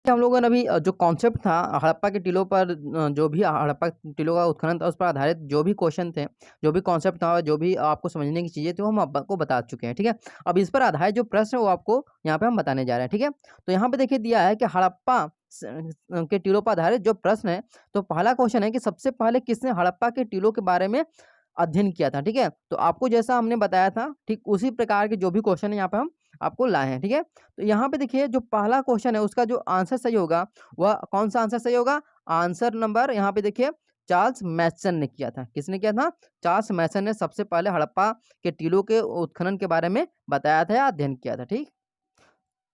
हम लोगों ने अभी जो कॉन्सेप्ट था हड़प्पा के टीलों पर जो भी हड़प्पा टीलों का उत्खनन था उस पर आधारित जो भी क्वेश्चन थे, जो भी कॉन्सेप्ट था, जो भी आपको समझने की चीज़ें थी वो हम आपको बता चुके हैं। ठीक है, अब इस पर आधारित जो प्रश्न है वो आपको यहाँ पे हम बताने जा रहे हैं। ठीक है, तो यहाँ पे देखिए दिया है कि हड़प्पा के टीलों पर आधारित जो प्रश्न है, तो पहला क्वेश्चन है कि सबसे पहले किसने हड़प्पा के टीलों के बारे में अध्ययन किया था। ठीक है, तो आपको जैसा हमने बताया था ठीक उसी प्रकार के जो भी क्वेश्चन है यहाँ पे हम आपको लाए हैं। ठीक है, तो यहाँ पे देखिए जो पहला क्वेश्चन है उसका जो आंसर सही होगा वह कौन सा आंसर सही होगा? आंसर नंबर यहाँ पे देखिए चार्ल्स मैसन ने किया था। किसने किया था? चार्ल्स मैसन ने सबसे पहले हड़प्पा के टीलों के उत्खनन के बारे में बताया था या अध्ययन किया था। ठीक,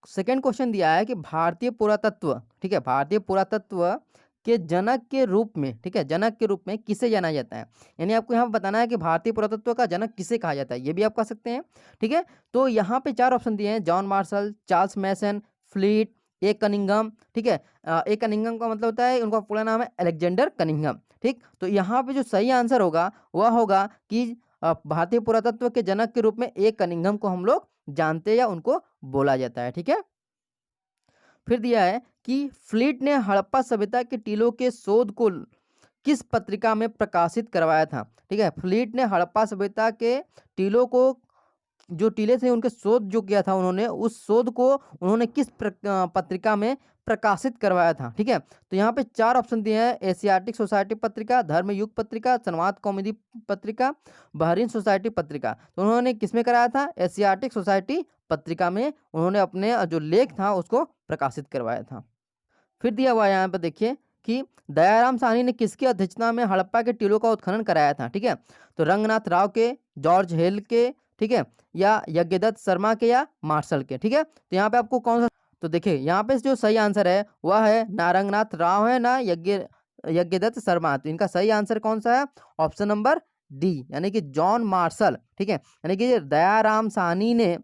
सेकंड क्वेश्चन दिया है कि भारतीय पुरातत्व, ठीक है, भारतीय पुरातत्व के जनक के रूप में, ठीक है, जनक के रूप में किसे जाना जाता है? यानी आपको यहाँ पे बताना है कि भारतीय पुरातत्व का जनक किसे कहा जाता है, ये भी आप कह सकते हैं। ठीक है, तो यहाँ पे चार ऑप्शन दिए हैं, जॉन मार्शल, चार्ल्स मैसन, फ्लीट, ए कनिंघम। ठीक है, ए कनिंघम का मतलब होता है, उनका पूरा नाम है अलेक्जेंडर कनिंघम। ठीक, तो यहाँ पे जो सही आंसर होगा वह होगा कि भारतीय पुरातत्व के जनक के रूप में ए कनिंघम को हम लोग जानते हैं या उनको बोला जाता है। ठीक है, फिर दिया है कि फ्लीट ने हड़प्पा सभ्यता के टीलों के शोध को किस पत्रिका में प्रकाशित करवाया था। ठीक है, फ्लीट ने हड़प्पा सभ्यता के टीलों को, जो टीले थे उनके शोध जो किया था उन्होंने, उस शोध को उन्होंने किस पत्रिका में प्रकाशित करवाया था। ठीक है, तो यहाँ पे चार ऑप्शन दिए हैं, एशियाटिक सोसाइटी पत्रिका, धर्मयुग पत्रिका, संवाद कौमुदी पत्रिका, बहरीन सोसाइटी पत्रिका। तो उन्होंने किसमें कराया था? एशियाटिक सोसाइटी पत्रिका में उन्होंने अपने जो लेख था उसको प्रकाशित करवाया था। फिर दिया हुआ है यहाँ पर देखिए कि दयाराम साहनी ने किसकी अध्यक्षता में हड़प्पा के टीलों का उत्खनन कराया था। ठीक है, तो रंगनाथ राव के, जॉर्ज हेल के, ठीक है, या यज्ञदत्त शर्मा के, या मार्शल के। ठीक है, तो यहाँ पे आपको कौन सा, तो देखिए यहाँ पे जो सही आंसर है वह है ना रंगनाथ राव है ना यज्ञदत्त शर्मा। तो इनका सही आंसर कौन सा है? ऑप्शन नंबर डी, यानी कि जॉन मार्शल। ठीक है, यानी कि दयाराम साहनी ने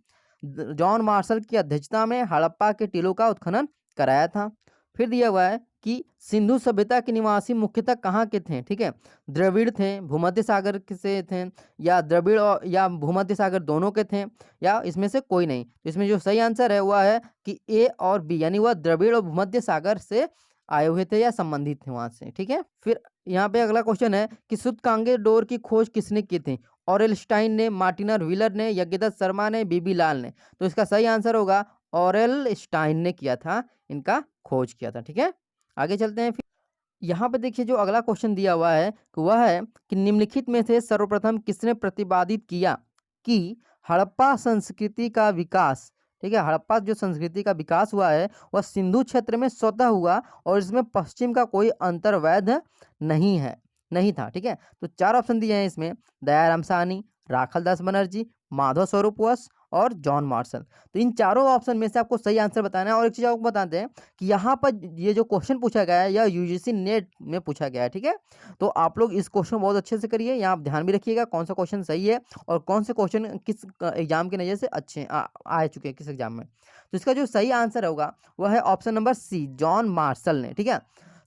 जॉन मार्शल की अध्यक्षता में हड़प्पा के टीलों का उत्खनन कराया था। फिर दिया हुआ है कि सिंधु सभ्यता के निवासी मुख्यतः कहाँ के थे। ठीक है, द्रविड़ थे, भूमध्य सागर से थे, या द्रविड़ और या भूमध्य सागर दोनों के थे, या इसमें से कोई नहीं। तो इसमें जो सही आंसर है वह है कि ए और बी, यानी वह द्रविड़ और भूमध्य सागर से आए हुए थे या संबंधित थे वहां से। ठीक है, फिर यहाँ पे अगला क्वेश्चन है कि शुद्ध डोर की खोज किसने की थी? ऑरेल स्टाइन ने, मार्टिनर व्हीलर ने, यज्ञदत्त शर्मा ने, बीबी लाल ने। तो इसका सही आंसर होगा ऑरेल स्टाइन ने किया था, इनका खोज किया था। ठीक है, आगे चलते हैं। फिर यहाँ पे देखिए जो अगला क्वेश्चन दिया हुआ है कि वह है कि निम्नलिखित में से सर्वप्रथम किसने प्रतिपादित किया कि हड़प्पा संस्कृति का विकास, ठीक है, हड़प्पा जो संस्कृति का विकास हुआ है वह सिंधु क्षेत्र में स्वतः हुआ और इसमें पश्चिम का कोई अंतर्वैध नहीं था। ठीक है, तो चार ऑप्शन दिए हैं इसमें, दयाराम साहनी, राखलदास बनर्जी, माधव स्वरूप वस और जॉन मार्शल। तो इन चारों ऑप्शन में से आपको सही आंसर बताना है। और एक चीज़ आपको बताते हैं कि यहाँ पर ये जो क्वेश्चन पूछा गया है यह यूजीसी नेट में पूछा गया है। ठीक है, तो आप लोग इस क्वेश्चन बहुत अच्छे से करिए, यहाँ आप ध्यान भी रखिएगा कौन सा क्वेश्चन सही है और कौन से क्वेश्चन किस एग्जाम की नज़र से अच्छे आ चुके हैं किस एग्जाम में। तो इसका जो सही आंसर होगा वह है option number C, John Marshall ने। ठीक है,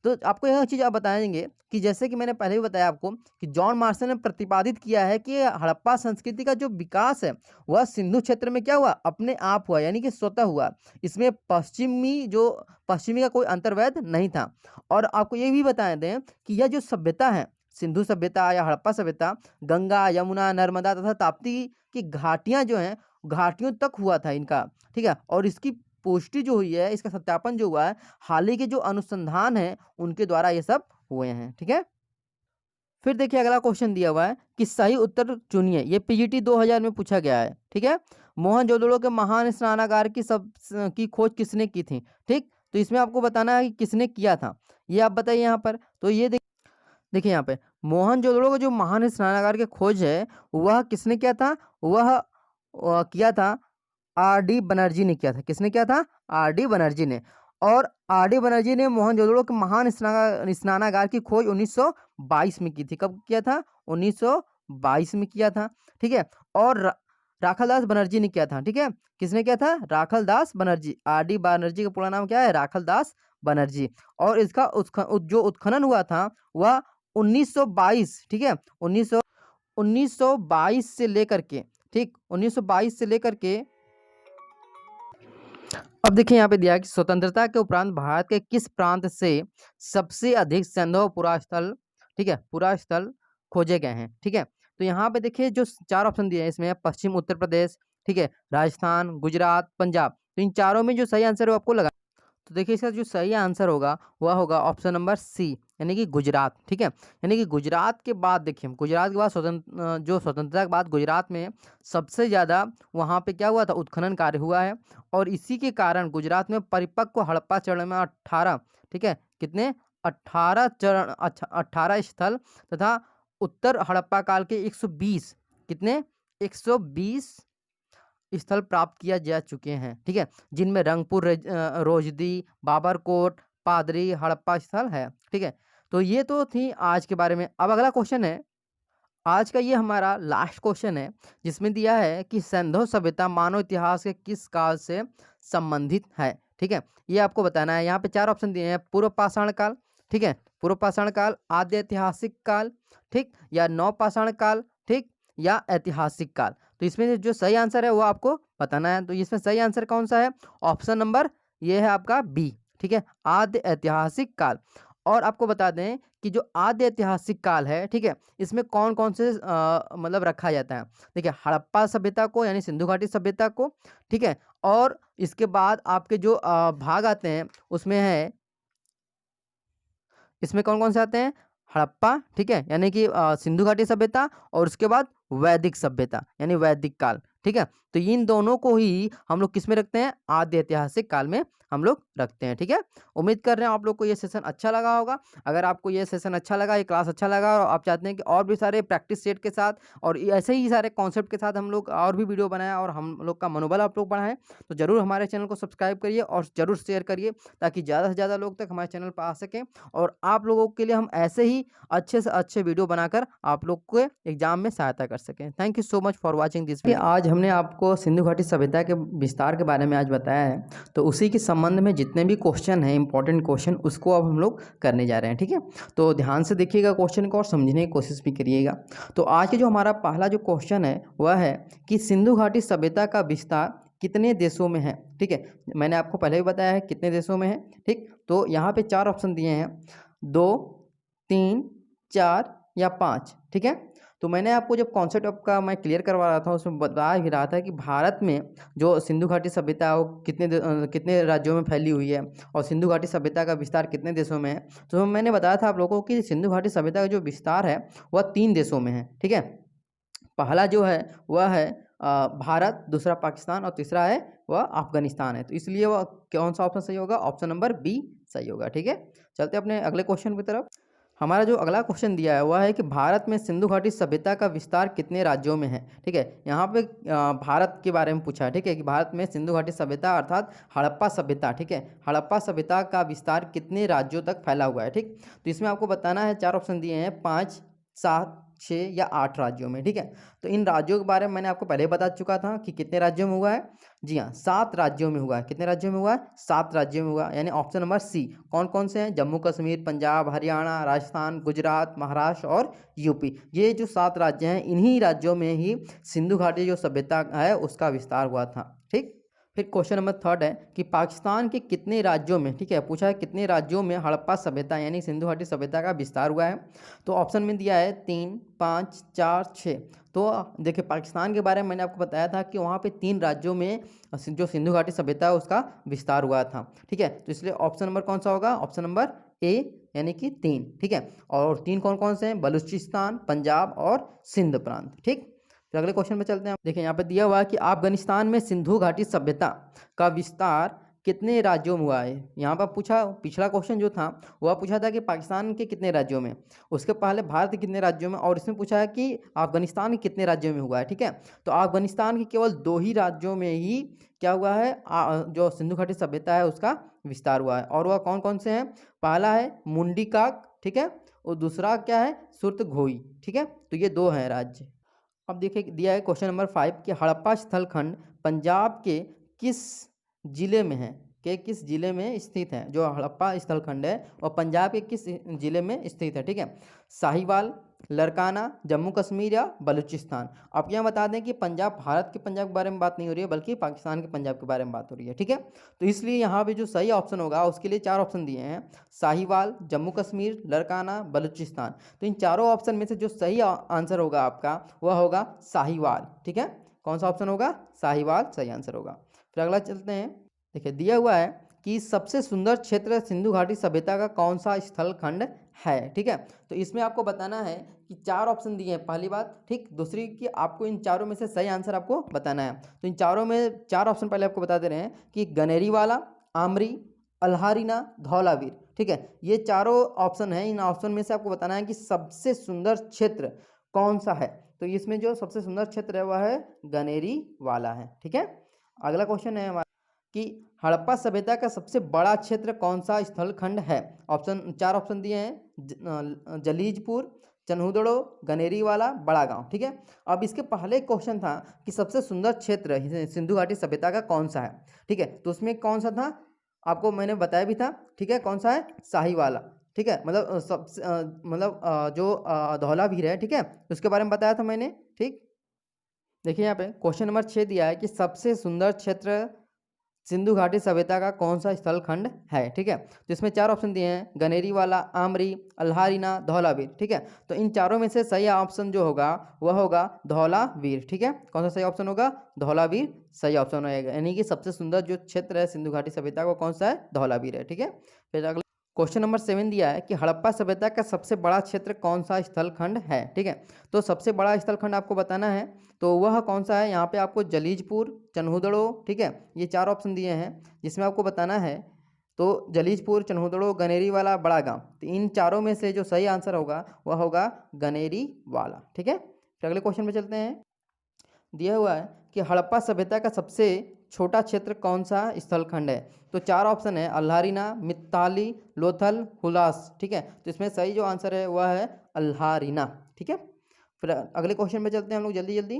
तो आपको यह चीज़ आप बताएंगे कि जैसे कि मैंने पहले भी बताया आपको कि जॉन मार्शल ने प्रतिपादित किया है कि हड़प्पा संस्कृति का जो विकास है वह सिंधु क्षेत्र में क्या हुआ? अपने आप हुआ, यानी कि स्वतः हुआ। इसमें पश्चिमी का कोई अंतर्वैध नहीं था। और आपको ये भी बता दें कि यह जो सभ्यता है, सिंधु सभ्यता या हड़प्पा सभ्यता, गंगा, यमुना, नर्मदा तथा ताप्ती की घाटियां जो हैं, घाटियों तक हुआ था इनका। ठीक है, और इसकी पुष्टि जो हुई है, इसका सत्यापन जो हुआ है हाल ही के जो अनुसंधान है उनके द्वारा ये सब हुए हैं। ठीक है, फिर देखिए अगला क्वेश्चन दिया हुआ है कि सही उत्तर चुनिए। ये पीजीटी 2000 में पूछा गया है। ठीक है, मोहनजोदड़ो के महान स्नानागार की खोज किसने की थी? ठीक, तो इसमें आपको बताना है कि किसने किया था, ये आप बताइए यहाँ पर। तो ये देखिए यहाँ पे मोहनजोदड़ो का जो महान स्नानागार की खोज है वह किसने किया था? वह किया था आर डी बनर्जी ने किया था। किसने किया था? आर डी बनर्जी ने। और आर डी बनर्जी ने मोहनजोदड़ो के महान स्नानागार की खोज 1922 में की थी। कब किया था? 1922 में किया था। ठीक है, और राखलदास बनर्जी ने किया था। ठीक है, किसने किया था? राखलदास बनर्जी। आर डी बनर्जी का पूरा नाम क्या है? राखलदास बनर्जी। और इसका जो उत्खनन हुआ था वह 1922, ठीक है, 1922 से लेकर के, ठीक, 1922 से लेकर के अब देखिए यहाँ पे दिया है कि स्वतंत्रता के उपरांत भारत के किस प्रांत से सबसे अधिक सैंधव पुरास्थल, ठीक है, पुरास्थल खोजे गए हैं, ठीक है। तो यहाँ पे देखिए जो चार ऑप्शन दिए हैं इसमें पश्चिम उत्तर प्रदेश, ठीक है, राजस्थान, गुजरात, पंजाब। तो इन चारों में जो सही आंसर है वो आपको लगा। तो देखिए इसका जो सही आंसर होगा वह होगा ऑप्शन नंबर सी, यानी कि गुजरात, ठीक है। यानी कि गुजरात के बाद देखिए, गुजरात के बाद जो स्वतंत्रता के बाद गुजरात में सबसे ज़्यादा वहाँ पे क्या हुआ था, उत्खनन कार्य हुआ है। और इसी के कारण गुजरात में परिपक्व हड़प्पा चरण में 18, ठीक है, कितने 18 चरण, 18 स्थल तथा उत्तर हड़प्पा काल के 120, कितने 120 स्थल प्राप्त किया जा चुके हैं, ठीक है, जिनमें रंगपुर, रोजदी, बाबरकोट, पादरी, हड़प्पा स्थल है, ठीक है। तो ये तो थी आज के बारे में। अब अगला क्वेश्चन है, आज का ये हमारा लास्ट क्वेश्चन है, जिसमें दिया है कि सिंधु सभ्यता मानव इतिहास के किस काल से संबंधित है, ठीक है। ये आपको बताना है। यहाँ पे चार ऑप्शन दिए हैं, पूर्व पाषाण काल, ठीक है, पूर्व पाषाण काल, आद्य ऐतिहासिक काल, ठीक, या नव पाषाण काल, ठीक, या ऐतिहासिक काल। तो इसमें जो सही आंसर है वो आपको बताना है। तो इसमें सही आंसर कौन सा है, ऑप्शन नंबर ये है आपका बी, ठीक है, आद्य ऐतिहासिक काल। और आपको बता दें कि जो आद्य ऐतिहासिक काल है, ठीक है, इसमें कौन कौन से मतलब रखा जाता है। देखिए हड़प्पा सभ्यता को, यानी सिंधु घाटी सभ्यता को, ठीक है, और इसके बाद आपके जो भाग आते हैं उसमें है, इसमें कौन कौन से आते हैं, हड़प्पा, ठीक है, यानी कि सिंधु घाटी सभ्यता, और उसके बाद वैदिक सभ्यता यानी वैदिक काल, ठीक है। तो इन दोनों को ही हम लोग किस में रखते हैं, आद्य ऐतिहासिक काल में हम लोग रखते हैं, ठीक है। उम्मीद कर रहे हैं आप लोग को ये सेशन अच्छा लगा होगा। अगर आपको ये सेशन अच्छा लगा, ये क्लास अच्छा लगा और आप चाहते हैं कि और भी सारे प्रैक्टिस सेट के साथ और ऐसे ही सारे कॉन्सेप्ट के साथ हम लोग और भी वीडियो बनाएं और हम लोग का मनोबल आप लोग बढ़ाएं, तो ज़रूर हमारे चैनल को सब्सक्राइब करिए और ज़रूर शेयर करिए, ताकि ज़्यादा से ज़्यादा लोग तक हमारे चैनल पर आ सकें और आप लोगों के लिए हम ऐसे ही अच्छे से अच्छे वीडियो बनाकर आप लोग को एग्जाम में सहायता कर सकें। Thank you so much for watching this video. आज हमने आपको सिंधु घाटी सभ्यता के विस्तार के बारे में आज बताया है, तो उसी के संबंध में जितने भी क्वेश्चन हैं, इंपॉर्टेंट क्वेश्चन, उसको अब हम लोग करने जा रहे हैं, ठीक है। तो ध्यान से देखिएगा क्वेश्चन को और समझने की कोशिश भी करिएगा। तो आज के जो हमारा पहला जो क्वेश्चन है वह है कि सिंधु घाटी सभ्यता का विस्तार कितने देशों में है, ठीक है। मैंने आपको पहले भी बताया है कितने देशों में है, ठीक। तो यहाँ पे चार ऑप्शन दिए हैं, 2, 3, 4 या 5, ठीक है। तो मैंने आपको जब कॉन्सेप्ट का मैं क्लियर करवा रहा था उसमें बता भी रहा था कि भारत में जो सिंधु घाटी सभ्यता है वो कितने राज्यों में फैली हुई है और सिंधु घाटी सभ्यता का विस्तार कितने देशों में है। तो मैंने बताया था आप लोगों को कि सिंधु घाटी सभ्यता का जो विस्तार है वह 3 देशों में है, ठीक है। पहला जो है वह है भारत, दूसरा पाकिस्तान और तीसरा है वह अफगानिस्तान है। तो इसलिए वह कौन सा ऑप्शन सही होगा, ऑप्शन नंबर बी सही होगा, ठीक है। चलते अपने अगले क्वेश्चन की तरफ। हमारा जो अगला क्वेश्चन दिया है वह है कि भारत में सिंधु घाटी सभ्यता का विस्तार कितने राज्यों में है, ठीक है। यहाँ पे भारत के बारे में पूछा है, ठीक है, कि भारत में सिंधु घाटी सभ्यता अर्थात हड़प्पा सभ्यता, ठीक है, हड़प्पा सभ्यता का विस्तार कितने राज्यों तक फैला हुआ है, ठीक। तो इसमें आपको बताना है, चार ऑप्शन दिए हैं, 5, 7, 6 या 8 राज्यों में, ठीक है। तो इन राज्यों के बारे में मैंने आपको पहले बता चुका था कि कितने राज्यों में हुआ है। जी हाँ, 7 राज्यों में हुआ है। कितने राज्यों में हुआ है, 7 राज्यों में हुआ, यानी ऑप्शन नंबर सी। कौन कौन से हैं, जम्मू कश्मीर, पंजाब, हरियाणा, राजस्थान, गुजरात, महाराष्ट्र और यूपी। ये जो 7 राज्य हैं, इन्हीं राज्यों में ही सिंधु घाटी जो सभ्यता है उसका विस्तार हुआ था, ठीक। फिर क्वेश्चन नंबर 3 है कि पाकिस्तान के कितने राज्यों में, ठीक है, पूछा है कितने राज्यों में हड़प्पा सभ्यता यानी सिंधु घाटी सभ्यता का विस्तार हुआ है। तो ऑप्शन में दिया है 3, 5, 4, 6। तो देखिए पाकिस्तान के बारे में मैंने आपको बताया था कि वहाँ पे 3 राज्यों में जो सिंधु घाटी सभ्यता है उसका विस्तार हुआ था, ठीक है। तो इसलिए ऑप्शन नंबर कौन सा होगा, ऑप्शन नंबर ए यानी कि 3, ठीक है। और 3 कौन कौन से हैं, बलूचिस्तान, पंजाब और सिंध प्रांत, ठीक। फिर अगले क्वेश्चन में चलते हैं। देखिए यहाँ पे दिया हुआ है कि अफगानिस्तान में सिंधु घाटी सभ्यता का विस्तार कितने राज्यों में हुआ है। यहाँ पर पूछा, पिछला क्वेश्चन जो था वह पूछा था कि पाकिस्तान के कितने राज्यों में, उसके पहले भारत के कितने राज्यों में, और इसमें पूछा है कि अफगानिस्तान के कितने राज्यों में हुआ है, ठीक है। तो अफगानिस्तान के केवल 2 ही राज्यों में ही क्या हुआ है, जो सिंधु घाटी सभ्यता है उसका विस्तार हुआ है। और वह कौन कौन से हैं, पहला है मुंडी काक, ठीक है, और दूसरा क्या है, सुर्तघोई, ठीक है। तो ये 2 हैं राज्य। अब देखिए दिया है क्वेश्चन नंबर 5 कि हड़प्पा स्थल खंड पंजाब के किस जिले में है, के किस जिले में स्थित है? जो हड़प्पा स्थल खंड है वह पंजाब के किस जिले में स्थित है? ठीक है, साहिवाल, लड़काना, जम्मू कश्मीर या बलूचिस्तान। आप यहाँ बता दें कि पंजाब भारत के पंजाब के बारे में बात नहीं हो रही है, बल्कि पाकिस्तान के पंजाब के बारे में बात हो रही है। ठीक है, तो इसलिए यहाँ पे जो सही ऑप्शन होगा उसके लिए 4 ऑप्शन दिए हैं, साहिवाल, जम्मू कश्मीर, लड़काना, बलूचिस्तान। तो इन चारों ऑप्शन में से जो सही आंसर होगा आपका वह होगा साहिवाल। ठीक है, कौन सा ऑप्शन होगा? साहिवाल सही आंसर होगा। फिर अगला चलते हैं। देखिए दिया हुआ है कि सबसे सुंदर क्षेत्र सिंधु घाटी सभ्यता का कौन सा स्थल खंड है? ठीक है, तो इसमें आपको बताना है कि 4 ऑप्शन दिए हैं, पहली बात। ठीक, दूसरी कि आपको इन चारों में से सही आंसर आपको बताना है। तो इन चारों में 4 ऑप्शन पहले आपको बता दे रहे हैं कि गनेरी वाला, आमरी, अल्हारिना, धौलावीर। ठीक है, ये चारों ऑप्शन है। इन ऑप्शन में से आपको बताना है कि सबसे सुंदर क्षेत्र कौन सा है। तो इसमें जो सबसे सुंदर क्षेत्र है वह है गनेरी वाला है। ठीक है, अगला क्वेश्चन है हमारा कि हड़प्पा सभ्यता का सबसे बड़ा क्षेत्र कौन सा स्थल खंड है? ऑप्शन 4 ऑप्शन दिए हैं, जलीजपुर, चन्हुदड़ो, गनेरी वाला, बड़ा गांव। ठीक है, अब इसके पहले क्वेश्चन था कि सबसे सुंदर क्षेत्र सिंधु घाटी सभ्यता का कौन सा है। ठीक है, तो उसमें कौन सा था आपको मैंने बताया भी था। ठीक है, कौन सा है? साहिवाला। ठीक है, मतलब सबसे जो धौलावीर है, ठीक है, उसके बारे में बताया था मैंने। ठीक, देखिए यहाँ पे क्वेश्चन नंबर 6 दिया है कि सबसे सुंदर क्षेत्र सिंधु घाटी सभ्यता का कौन सा स्थल खंड है? ठीक है, तो इसमें 4 ऑप्शन दिए हैं, गनेरी वाला, आमरी, अल्हारिना, धौलावीर। ठीक है, तो इन चारों में से सही ऑप्शन जो होगा वह होगा धौलावीर। ठीक है, कौन सा सही ऑप्शन होगा? धौलावीर सही ऑप्शन रहेगा, यानी कि सबसे सुंदर जो क्षेत्र है सिंधु घाटी सभ्यता का कौन सा है? धौलावीर है। ठीक है, फिर अगला क्वेश्चन नंबर 7 दिया है कि हड़प्पा सभ्यता का सबसे बड़ा क्षेत्र कौन सा स्थल खंड है? ठीक है, तो सबसे बड़ा स्थल खंड आपको बताना है, तो वह कौन सा है? यहाँ पे आपको जलीजपुर, चन्हुदड़ो, ठीक है, ये 4 ऑप्शन दिए हैं जिसमें आपको बताना है। तो जलीजपुर, चन्हुदड़ो, गनेरी वाला, बड़ा गांव। तो इन चारों में से जो सही आंसर होगा वह होगा गनेरी वाला। ठीक है, फिर अगले क्वेश्चन में चलते हैं। दिया हुआ है कि हड़प्पा सभ्यता का सबसे छोटा क्षेत्र कौन सा स्थल खंड है? तो 4 ऑप्शन है, अल्हारिना, मित्ताली, लोथल, हुलास। ठीक है, तो इसमें सही जो आंसर है वह है अल्हारिना। ठीक है, फिर अगले क्वेश्चन में चलते हैं हम लोग जल्दी जल्दी।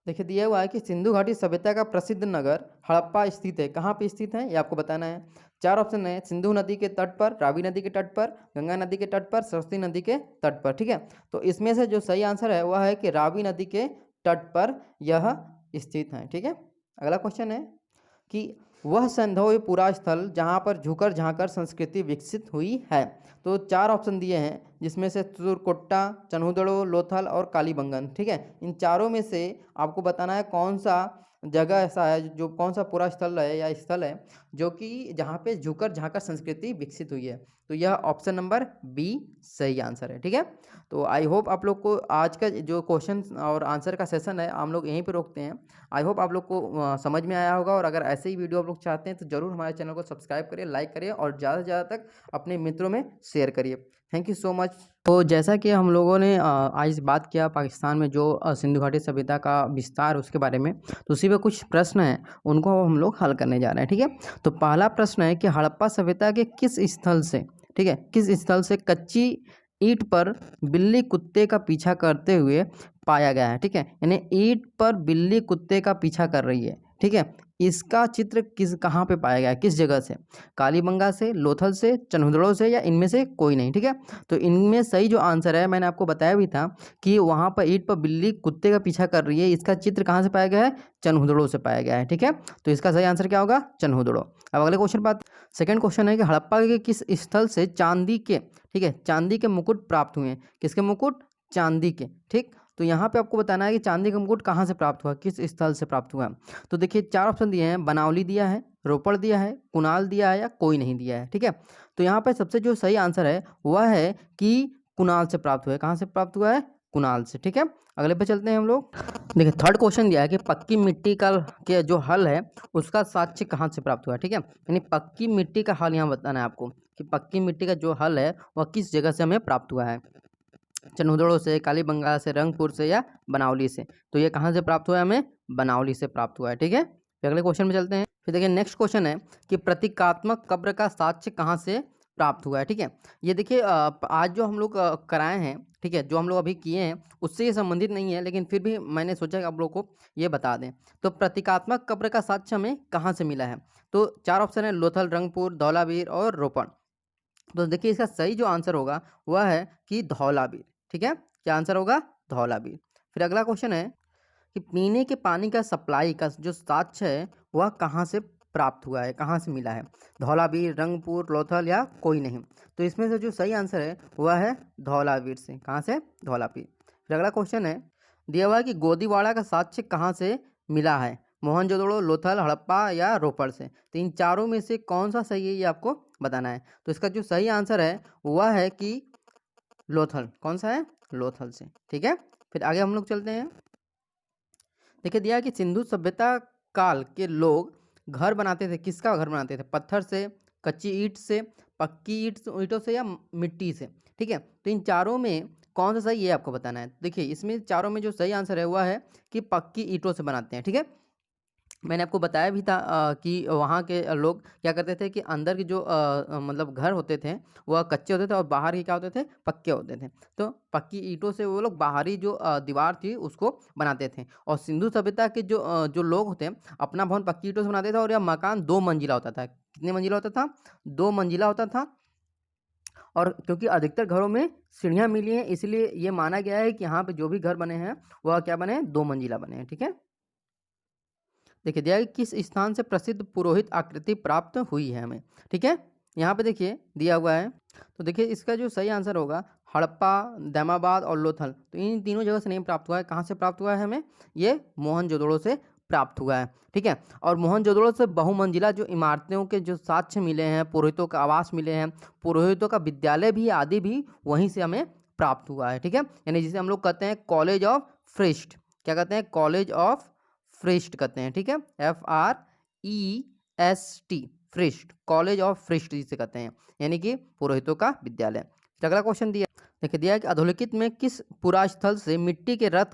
देखिए दिया हुआ है कि सिंधु घाटी सभ्यता का प्रसिद्ध नगर हड़प्पा स्थित है, कहाँ पे स्थित है ये आपको बताना है। 4 ऑप्शन है, सिंधु नदी के तट पर, रावी नदी के तट पर, गंगा नदी के तट पर, सरस्वती नदी के तट पर। ठीक है, तो इसमें से जो सही आंसर है वह है कि रावी नदी के तट पर यह स्थित है। ठीक है, अगला क्वेश्चन है कि वह संधोयपुरा स्थल जहाँ पर झुकर झांकर संस्कृति विकसित हुई है। तो 4 ऑप्शन दिए हैं जिसमें से तुरकोट्टा, चन्हुदड़ो, लोथल और कालीबंगन। ठीक है, इन चारों में से आपको बताना है कौन सा जगह ऐसा है, जो कौन सा पूरा स्थल है या स्थल है जो कि जहाँ पे झुकर झांकर संस्कृति विकसित हुई है। तो यह ऑप्शन नंबर बी सही आंसर है। ठीक है, तो आई होप आप लोग को आज का जो क्वेश्चन और आंसर का सेशन है हम लोग यहीं पे रोकते हैं। आई होप आप लोग को समझ में आया होगा, और अगर ऐसे ही वीडियो आप लोग चाहते हैं तो ज़रूर हमारे चैनल को सब्सक्राइब करिए, लाइक करिए और ज़्यादा से ज़्यादा तक अपने मित्रों में शेयर करिए। Thank you so much. तो जैसा कि हम लोगों ने आज बात किया पाकिस्तान में जो सिंधु घाटी सभ्यता का विस्तार उसके बारे में, तो उसी पे कुछ प्रश्न हैं उनको हम लोग हल करने जा रहे हैं। ठीक है, तो पहला प्रश्न है कि हड़प्पा सभ्यता के किस स्थल से, ठीक है, किस स्थल से कच्ची ईंट पर बिल्ली कुत्ते का पीछा करते हुए पाया गया है? ठीक है, यानी ईंट पर बिल्ली कुत्ते का पीछा कर रही है। ठीक है, इसका चित्र कहाँ पे पाया गया है, किस जगह से? कालीबंगा से, लोथल से, चन्हुदड़ो से, या इनमें से कोई नहीं? ठीक है, तो इनमें सही जो आंसर है मैंने आपको बताया भी था कि वहाँ पर ईंट पर बिल्ली कुत्ते का पीछा कर रही है, इसका चित्र कहाँ से पाया गया है? चन्हुदड़ो से पाया गया है। ठीक है, तो इसका सही आंसर क्या होगा? चन्हुदड़ो। अब अगले क्वेश्चन बात, सेकंड क्वेश्चन है कि हड़प्पा के किस स्थल से चांदी के, ठीक है, चांदी के मुकुट प्राप्त हुए हैं? किसके मुकुट? चांदी के। ठीक, तो यहाँ पे आपको बताना है कि चांदी का मुकुट कहाँ से प्राप्त हुआ, किस स्थल से प्राप्त हुआ। तो देखिए 4 ऑप्शन दिए हैं, बनावली दिया है, रोपड़ दिया है, कुणाल दिया है, या कोई नहीं दिया है। ठीक है, तो यहाँ पे सबसे जो सही आंसर है वह है कि कुणाल से प्राप्त हुआ है। कहाँ से प्राप्त हुआ है? कुणाल से। ठीक है, अगले पे चलते हैं हम लोग। देखिए थर्ड क्वेश्चन दिया है कि पक्की मिट्टी का के जो हल है उसका साक्ष्य कहाँ से प्राप्त हुआ है? ठीक है, यानी पक्की मिट्टी का हल यहाँ बताना है आपको कि पक्की मिट्टी का जो हल है वह किस जगह से हमें प्राप्त हुआ है? चन्हुदड़ो से, कालीबंगा से, रंगपुर से, या बनावली से? तो ये कहाँ से प्राप्त हुआ है? हमें बनावली से प्राप्त हुआ है। ठीक है, फिर अगले क्वेश्चन में चलते हैं। फिर देखिए नेक्स्ट क्वेश्चन है कि प्रतीकात्मक कब्र का साक्ष्य कहाँ से प्राप्त हुआ है। ठीक है, ये देखिए आज जो हम लोग कराए हैं, ठीक है, जो हम लोग अभी किए हैं उससे ये संबंधित नहीं है, लेकिन फिर भी मैंने सोचा कि आप लोग को ये बता दें। तो प्रतीकात्मक कब्र का साक्ष्य हमें कहाँ से मिला है? तो 4 ऑप्शन है, लोथल, रंगपुर, धौलावीर और रोपड़। तो देखिए इसका सही जो आंसर होगा वह है कि धौलावीर। ठीक है, क्या आंसर होगा? धौलावीर। फिर अगला क्वेश्चन है कि पीने के पानी का सप्लाई का जो साक्ष्य है वह कहाँ से प्राप्त हुआ है, कहाँ से मिला है? धौलावीर, रंगपुर, लोथल या कोई नहीं? तो इसमें से जो सही आंसर है वह है धौलावीर से। कहाँ से? धौलावीर। फिर अगला क्वेश्चन है, दिया हुआ है कि गोदीवाड़ा का साक्ष्य कहाँ से मिला है? मोहनजोदड़ो, लोथल, हड़प्पा या रोपड़ से? तो इन चारों में से कौन सा सही है ये आपको बताना है। तो इसका जो सही आंसर है वह है कि लोथल। कौन सा है? लोथल से। ठीक है, फिर आगे हम लोग चलते हैं। देखिए दिया है कि सिंधु सभ्यता काल के लोग घर बनाते थे, किसका घर बनाते थे? पत्थर से, कच्ची ईंट से, पक्की ईंटों से या मिट्टी से? ठीक है, तो इन चारों में कौन सा सही है आपको बताना है। देखिए इसमें चारों में जो सही आंसर है वह है कि पक्की ईंटों से बनाते हैं। ठीक है, मैंने आपको बताया भी था कि वहाँ के लोग क्या करते थे कि अंदर के जो मतलब घर होते थे वह कच्चे होते थे और बाहर के क्या होते थे? पक्के होते थे। तो पक्की ईंटों से वो लोग बाहरी जो दीवार थी उसको बनाते थे। और सिंधु सभ्यता के जो लोग होते हैं अपना भवन पक्की ईंटों से बनाते थे और यह मकान 2 मंजिला होता था। कितने मंजिला होता था? 2 मंजिला होता था। और क्योंकि अधिकतर घरों में सीढ़ियाँ मिली हैं इसलिए ये माना गया है कि यहाँ पे जो भी घर बने हैं वह क्या बने हैं? 2 मंजिला बने हैं। ठीक है, देखिए दिया है कि किस स्थान से प्रसिद्ध पुरोहित आकृति प्राप्त हुई है हमें। ठीक है, यहाँ पे देखिए दिया हुआ है। तो देखिए इसका जो सही आंसर होगा हड़प्पा, दैमाबाद और लोथल। तो इन तीनों जगह से नहीं प्राप्त हुआ है। कहाँ से प्राप्त हुआ है हमें? ये मोहनजोदड़ो से प्राप्त हुआ है। ठीक है, और मोहनजोदड़ो से बहुमंजिला जो इमारतों के जो साक्ष्य मिले हैं, पुरोहितों का आवास मिले हैं, पुरोहितों का विद्यालय भी आदि भी वहीं से हमें प्राप्त हुआ है। ठीक है, यानी जिसे हम लोग कहते हैं कॉलेज ऑफ फ्रिस्ट। क्या कहते हैं? कॉलेज ऑफ फ्रिस्ट कहते हैं। ठीक है, FREST, फ्रिस्ट, कॉलेज ऑफ फ्रिस्ट जिसे कहते हैं, यानी कि पुरोहितों का विद्यालय। अगला क्वेश्चन दिया, देखिए दिया है कि अधोलिखित में किस पुरास्थल से मिट्टी के रथ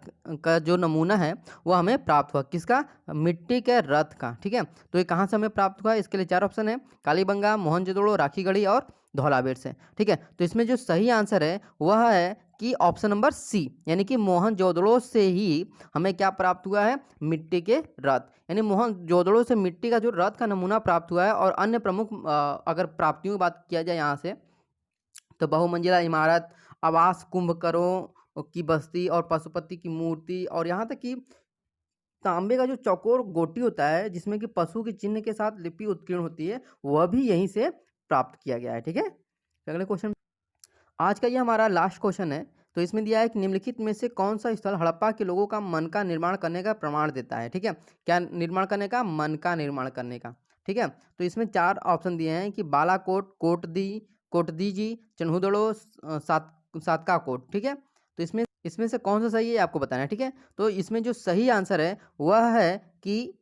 का जो नमूना है वह हमें प्राप्त हुआ? किसका? मिट्टी के रथ का। ठीक है, तो ये कहाँ से हमें प्राप्त हुआ? इसके लिए 4 ऑप्शन है, कालीबंगा, मोहनजोदड़ो, राखीगढ़ी और धौलावीर से। ठीक है, तो इसमें जो सही आंसर है वह है कि ऑप्शन नंबर सी, यानी कि मोहनजोदड़ो से ही हमें क्या प्राप्त हुआ है? मिट्टी के रथ। यानी मोहनजोदड़ो से मिट्टी का जो रथ का नमूना प्राप्त हुआ है। और अन्य प्रमुख अगर प्राप्तियों की बात किया जाए यहाँ से तो बहुमंजिला इमारत, आवास, कुंभकरों की बस्ती और पशुपति की मूर्ति, और यहाँ तक कि तांबे का जो चौकोर गोटी होता है जिसमें कि पशु के चिन्ह के साथ लिपि उत्कीर्ण होती है वह भी यहीं से प्राप्त किया गया है। ठीक है, अगले क्वेश्चन, आज का ये हमारा लास्ट क्वेश्चन है। तो इसमें दिया है कि निम्नलिखित में से कौन सा स्थल हड़प्पा के लोगों का मन का निर्माण करने का प्रमाण देता है? ठीक है, क्या निर्माण करने का? मन का निर्माण करने का। ठीक है, तो इसमें 4 ऑप्शन दिए हैं कि बालाकोट, कोटदीजी, चन्हुदड़ो, सातकाकोट। ठीक है, तो इसमें से कौन सा सही है आपको बताना है। ठीक है, तो इसमें जो सही आंसर है वह है कि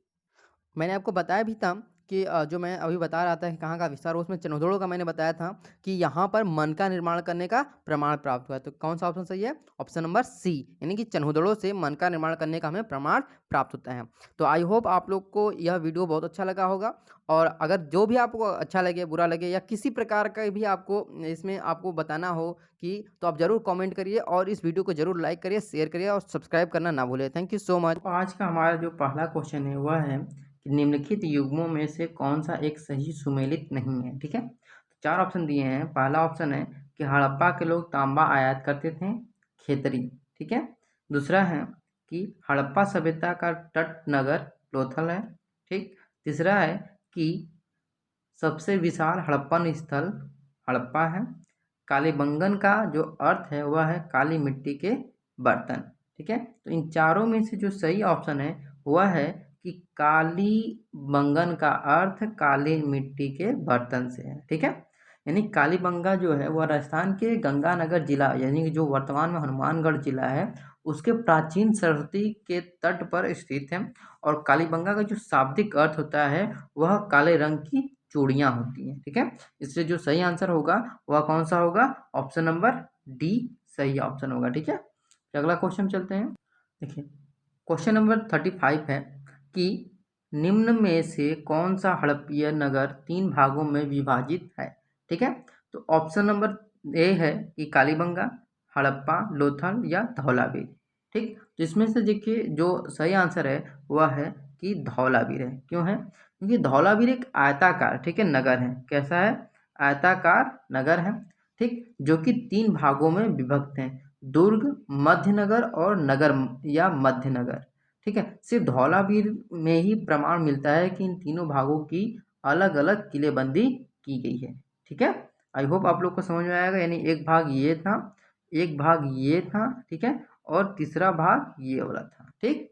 मैंने आपको बताया भी था कि जो मैं अभी बता रहा था कि कहाँ का विस्तार, उसमें चन्हुदड़ो का मैंने बताया था कि यहाँ पर मन का निर्माण करने का प्रमाण प्राप्त हुआ है। तो कौन सा ऑप्शन सही है? ऑप्शन नंबर सी, यानी कि चन्हुदड़ो से मन का निर्माण करने का हमें प्रमाण प्राप्त होता है। तो आई होप आप लोग को यह वीडियो बहुत अच्छा लगा होगा। और अगर जो भी आपको अच्छा लगे, बुरा लगे या किसी प्रकार का भी आपको इसमें आपको बताना हो कि, तो आप ज़रूर कमेंट करिए और इस वीडियो को ज़रूर लाइक करिए, शेयर करिए और सब्सक्राइब करना ना भूलिए। Thank you so much. आज का हमारा जो पहला क्वेश्चन है वह है कि निम्नलिखित युग्मों में से कौन सा एक सही सुमेलित नहीं है। ठीक है, तो 4 ऑप्शन दिए हैं। पहला ऑप्शन है कि हड़प्पा के लोग तांबा आयात करते थे, खेतरी। ठीक है, दूसरा है कि हड़प्पा सभ्यता का तट नगर लोथल है। ठीक, तीसरा है कि सबसे विशाल हड़प्पन स्थल हड़प्पा है। कालीबंगन का जो अर्थ है वह है काली मिट्टी के बर्तन। ठीक है, तो इन चारों में से जो सही ऑप्शन है वह है कि काली बंगन का अर्थ काली मिट्टी के बर्तन से है। ठीक है, यानी कालीबंगा जो है वह राजस्थान के गंगानगर जिला यानी कि जो वर्तमान में हनुमानगढ़ जिला है उसके प्राचीन सरस्वती के तट पर स्थित है। और कालीबंगा का जो शाब्दिक अर्थ होता है वह काले रंग की चूड़ियाँ होती हैं। ठीक है, इससे जो सही आंसर होगा वह कौन सा होगा? ऑप्शन नंबर डी सही ऑप्शन होगा। ठीक है, अगला क्वेश्चन चलते हैं। देखिए क्वेश्चन नंबर 35 है कि निम्न में से कौन सा हड़प्पीय नगर 3 भागों में विभाजित है। ठीक है, तो ऑप्शन नंबर ए है कि कालीबंगा, हड़प्पा, लोथल या धौलावीर। ठीक, तो इसमें से देखिए जो सही आंसर है वह है कि धौलावीर है। क्यों है? क्योंकि धौलावीर एक आयताकार, ठीक है, नगर है। कैसा है? आयताकार नगर है, ठीक, जो कि 3 भागों में विभक्त हैं, दुर्ग, मध्यनगर और नगर या मध्यनगर। ठीक है, सिर्फ धौलावीर में ही प्रमाण मिलता है कि इन तीनों भागों की अलग अलग किलेबंदी की गई है। ठीक है, आई होप आप लोग को समझ में आएगा। यानी एक भाग ये था, एक भाग ये था, ठीक है, और तीसरा भाग ये वाला था। ठीक,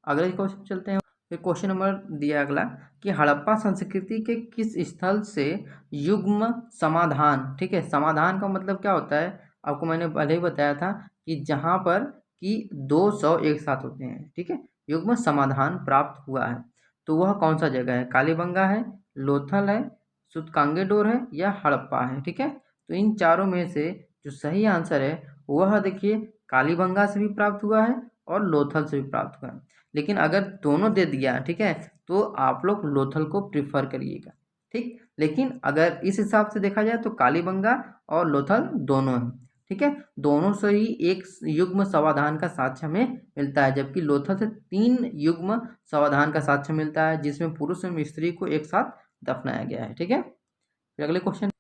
अगले क्वेश्चन चलते हैं। फिर क्वेश्चन नंबर दिया अगला कि हड़प्पा संस्कृति के किस स्थल से युग्म समाधान, ठीक है, समाधान का मतलब क्या होता है आपको मैंने पहले ही बताया था कि जहाँ पर कि 200 एक साथ होते हैं, ठीक है, युग्म समाधान प्राप्त हुआ है। तो वह कौन सा जगह है? कालीबंगा है, लोथल है, सूतकांगेडोर है या हड़प्पा है। ठीक है, तो इन चारों में से जो सही आंसर है वह देखिए कालीबंगा से भी प्राप्त हुआ है और लोथल से भी प्राप्त हुआ है। लेकिन अगर दोनों दे दिया, ठीक है, तो आप लोग लोथल को प्रिफर करिएगा। ठीक, लेकिन अगर इस हिसाब से देखा जाए तो कालीबंगा और लोथल दोनों हैं। ठीक है, दोनों से ही एक युग्म समाधान का साक्ष्य हमें मिलता है, जबकि लोथल से 3 युग्म समाधान का साक्ष्य मिलता है, जिसमें पुरुष एवं स्त्री को एक साथ दफनाया गया है। ठीक है, फिर अगले क्वेश्चन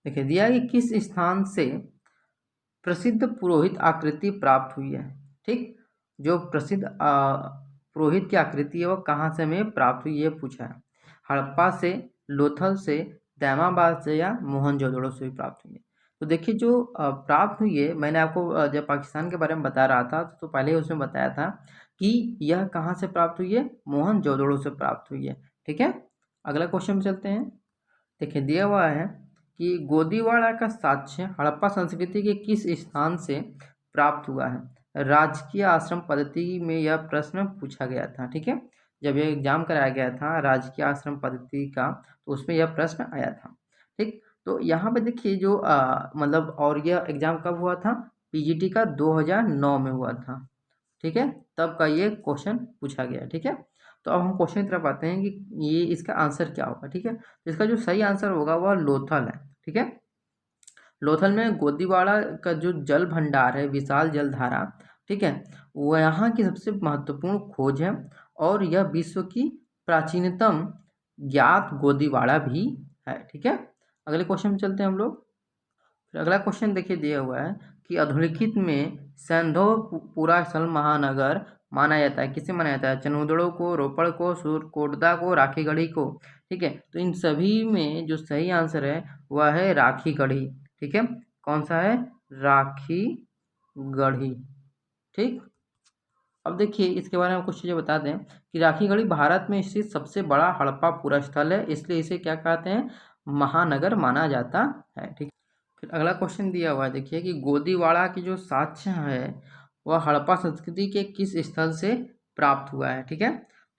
देखिए, दिया है कि किस स्थान से प्रसिद्ध पुरोहित आकृति प्राप्त हुई है। ठीक, जो प्रसिद्ध पुरोहित की आकृति है वह कहाँ से हमें प्राप्त हुई, ये पूछा है। हड़प्पा से, लोथल से, दैमाबाद से या मोहनजोदड़ो से भी प्राप्त हुई है। तो देखिए जो प्राप्त हुई है, मैंने आपको जब पाकिस्तान के बारे में बता रहा था तो पहले ही उसमें बताया था कि यह कहाँ से प्राप्त हुई है, मोहनजोदड़ो से प्राप्त हुई है। ठीक है, अगला क्वेश्चन में चलते हैं। देखिए दिया हुआ है कि गोदीवाड़ा का साक्ष्य हड़प्पा संस्कृति के किस स्थान से प्राप्त हुआ है। राजकीय आश्रम पद्धति में यह प्रश्न पूछा गया था। ठीक है, जब यह एग्जाम कराया गया था राजकीय आश्रम पद्धति का, तो उसमें यह प्रश्न आया था। ठीक, तो यहाँ पे देखिए जो मतलब, और यह एग्जाम कब हुआ था? पीजीटी का 2009 में हुआ था। ठीक है, तब का ये क्वेश्चन पूछा गया। ठीक है, तो अब हम क्वेश्चन की तरफ आते हैं कि ये इसका आंसर क्या होगा। ठीक है, तो इसका जो सही आंसर होगा वह लोथल है। ठीक है, लोथल में गोदीवाड़ा का जो जल भंडार है, विशाल जलधारा, ठीक है, वो यहाँ की सबसे महत्वपूर्ण खोज है और यह विश्व की प्राचीनतम ज्ञात गोदीवाड़ा भी है। ठीक है, अगले क्वेश्चन में चलते हैं हम लोग। फिर अगला क्वेश्चन देखिए दिया हुआ है कि अधोलिखित में सैंधवपुरा स्थल महानगर माना जाता है। किसे माना जाता है? चनोदड़ो को, रोपड़ को, सूरकोटदा को, राखीगढ़ी को। ठीक है, तो इन सभी में जो सही आंसर है वह है राखीगढ़ी। ठीक है, कौन सा है? राखीगढ़ी। ठीक, अब देखिए इसके बारे में कुछ चीज़ें बता दें कि राखीगढ़ी भारत में स्थित सबसे बड़ा हड़प्पा पुरा स्थल है, इसलिए इसे क्या कहते हैं? महानगर माना जाता है। ठीक, फिर अगला क्वेश्चन दिया हुआ है देखिए कि गोदीवाड़ा की जो साक्ष्य है वह हड़प्पा संस्कृति के किस स्थल से प्राप्त हुआ है। ठीक है,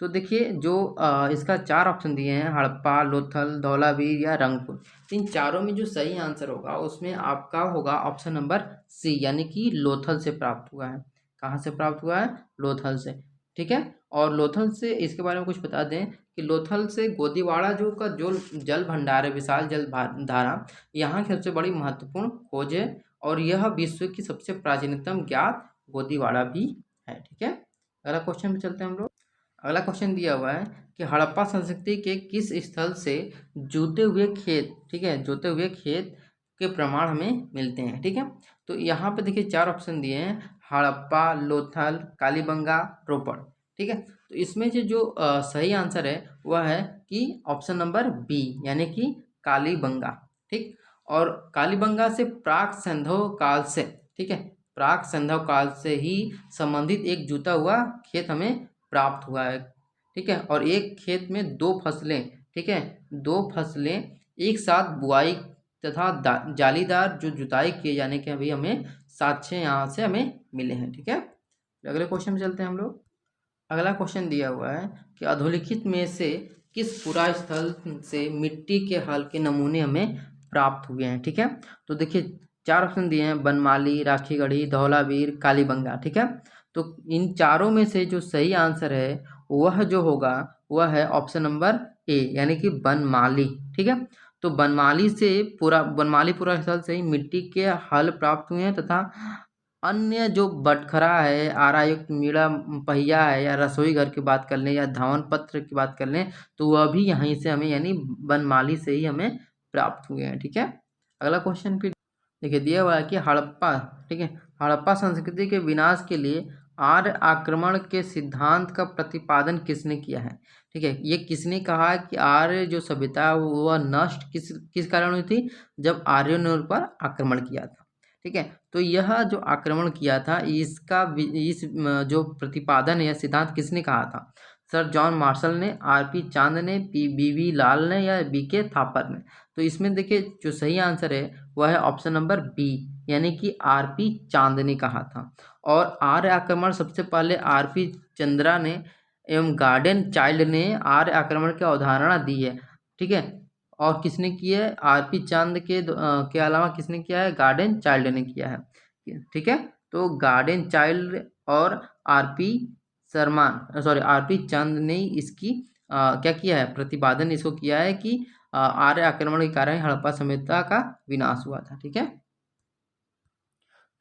तो देखिए जो इसका 4 ऑप्शन दिए हैं, हड़प्पा, लोथल, धौलावीर या रंगपुर। इन चारों में जो सही आंसर होगा उसमें आपका होगा ऑप्शन नंबर सी, यानी कि लोथल से प्राप्त हुआ है। कहाँ से प्राप्त हुआ है? लोथल से। ठीक है, और लोथल से इसके बारे में कुछ बता दें कि लोथल से गोदीवाड़ा जो जल भंडार है, विशाल जल धारा, यहाँ की सबसे बड़ी महत्वपूर्ण खोज है और यह विश्व की सबसे प्राचीनतम ज्ञात गोदीवाड़ा भी है। ठीक है, अगला क्वेश्चन पे चलते हैं हम लोग। अगला क्वेश्चन दिया हुआ है कि हड़प्पा संस्कृति के किस स्थल से जोते हुए खेत, ठीक है, जोते हुए खेत के प्रमाण हमें मिलते हैं। ठीक है, तो यहाँ पे देखिए 4 ऑप्शन दिए हैं, हड़प्पा, लोथल, कालीबंगा, रोपड़। ठीक है, तो इसमें से जो सही आंसर है वह है कि ऑप्शन नंबर बी, यानी कि कालीबंगा। ठीक, और कालीबंगा से प्राक सैंधव काल से, ठीक है, प्राक सैंधव काल से ही संबंधित एक जुता हुआ खेत हमें प्राप्त हुआ है। ठीक है, और एक खेत में 2 फसलें, ठीक है, 2 फसलें एक साथ बुआई तथा जालीदार जो जुताई किए जाने के अभी हमें साक्ष्य यहाँ से हमें मिले हैं। ठीक है, अगले क्वेश्चन में चलते हैं हम लोग। अगला क्वेश्चन दिया हुआ है कि अधोलिखित में से किस पुरा स्थल से मिट्टी के हल के नमूने हमें प्राप्त हुए हैं। ठीक है, तो देखिए 4 ऑप्शन दिए हैं, बनमाली, राखीगढ़ी, धौलावीर, कालीबंगा। ठीक है, तो इन चारों में से जो सही आंसर है वह जो होगा वह है ऑप्शन नंबर ए, यानी कि बनमाली। ठीक है, तो बनमालीपुरा स्थल से ही मिट्टी के हल प्राप्त हुए हैं तथा अन्य जो बटखरा है, आरायुक्त मीणा पहिया है, या रसोई घर की बात कर लें या धावन पत्र की बात कर लें, तो वह भी यहीं से हमें यानी बनमाली से ही हमें प्राप्त हुए हैं। ठीक है, अगला क्वेश्चन फिर देखिए दिया हुआ है कि हड़प्पा, ठीक है, हड़प्पा संस्कृति के विनाश के लिए आर्य आक्रमण के सिद्धांत का प्रतिपादन किसने किया है। ठीक है, ये किसने कहा कि आर्य जो सभ्यता है वह नष्ट किस कारण हुई थी, जब आर्यों ने उन पर आक्रमण किया था। ठीक है, तो यह जो आक्रमण किया था इस जो प्रतिपादन या सिद्धांत किसने कहा था, सर जॉन मार्शल ने, आरपी चांद ने, बीवी लाल ने, या बीके थापर ने। तो इसमें देखिए जो सही आंसर है वह है ऑप्शन नंबर बी, यानी कि आरपी चांद ने कहा था। और आर्य आक्रमण सबसे पहले आरपी चंद्रा ने एवं गार्डन चाइल्ड ने आर्य आक्रमण की अवधारणा दी है। ठीक है, और किसने की है, आरपी चांद के अलावा किसने किया है, गार्डन चाइल्ड ने किया है। ठीक है, तो गार्डन चाइल्ड और आरपी चांद ने इसकी क्या किया है, प्रतिपादन इसको किया है कि आर्य आक्रमण के कारण हड़प्पा सभ्यता का विनाश हुआ था। ठीक है,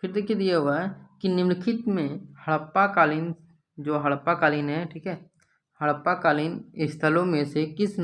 फिर देखिए दिया हुआ है कि निम्नलिखित में हड़प्पा कालीन है, ठीक है, हड़प्पा कालीन स्थलों में से किस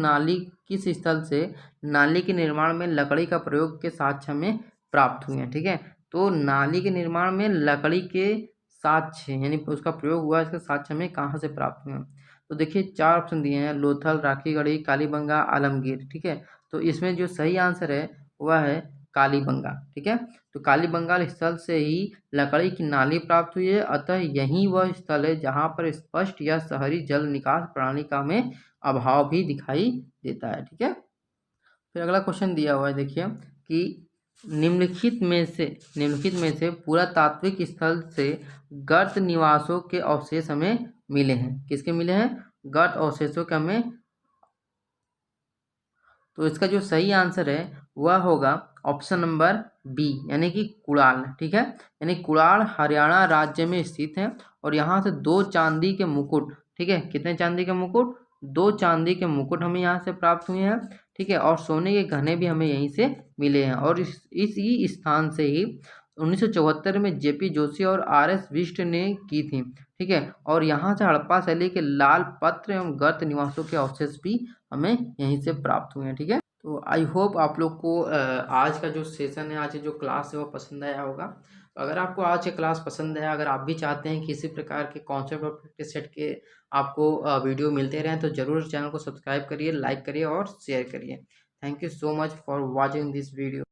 स्थल से नाली के निर्माण में लकड़ी का प्रयोग के साक्ष्य हमें प्राप्त हुए हैं। ठीक है, तो नाली के निर्माण में लकड़ी के साक्ष्य यानी उसका प्रयोग हुआ, इसके साक्ष्य हमें कहाँ से प्राप्त हुए हैं। तो देखिए 4 ऑप्शन दिए हैं, लोथल, राखीगढ़ी, कालीबंगा, आलमगीर। ठीक है, तो इसमें जो सही आंसर है वह है कालीबंगा। ठीक है, तो कालीबंगा स्थल से ही लकड़ी की नाली प्राप्त हुई है, अतः यही वह स्थल है जहाँ पर स्पष्ट या शहरी जल निकास प्रणाली का हमें अभाव भी दिखाई देता है। ठीक है, फिर अगला क्वेश्चन दिया हुआ है देखिए कि निम्नलिखित में से पुरातात्विक स्थल से गर्त निवासों के अवशेष हमें मिले हैं। किसके मिले हैं, गर्त अवशेषों के हमें। तो इसका जो सही आंसर है वह होगा ऑप्शन नंबर बी, यानी कि कुड़ाल। ठीक है, यानी कुड़ाल हरियाणा राज्य में स्थित है और यहाँ से 2 चांदी के मुकुट, ठीक है, कितने चांदी के मुकुट, 2 चांदी के मुकुट हमें यहाँ से प्राप्त हुए हैं। ठीक है, और सोने के गहने भी हमें यहीं से मिले हैं। और इसी स्थान से ही 1974 में जेपी जोशी और आरएस बिष्ट ने की थी। ठीक है, और यहाँ से हड़प्पा शैली के लाल पत्र एवं गर्त निवासों के अवशेष भी हमें यहीं से प्राप्त हुए हैं। ठीक है, तो आई होप आप लोग को आज का जो सेशन है, आज जो क्लास है वो पसंद आया होगा। तो अगर आपको आज का क्लास पसंद है, अगर आप भी चाहते हैं कि इसी प्रकार के कॉन्सेप्ट और प्रैक्टिस सेट के आपको वीडियो मिलते रहें, तो ज़रूर चैनल को सब्सक्राइब करिए, लाइक करिए और शेयर करिए। Thank you so much for watching this video.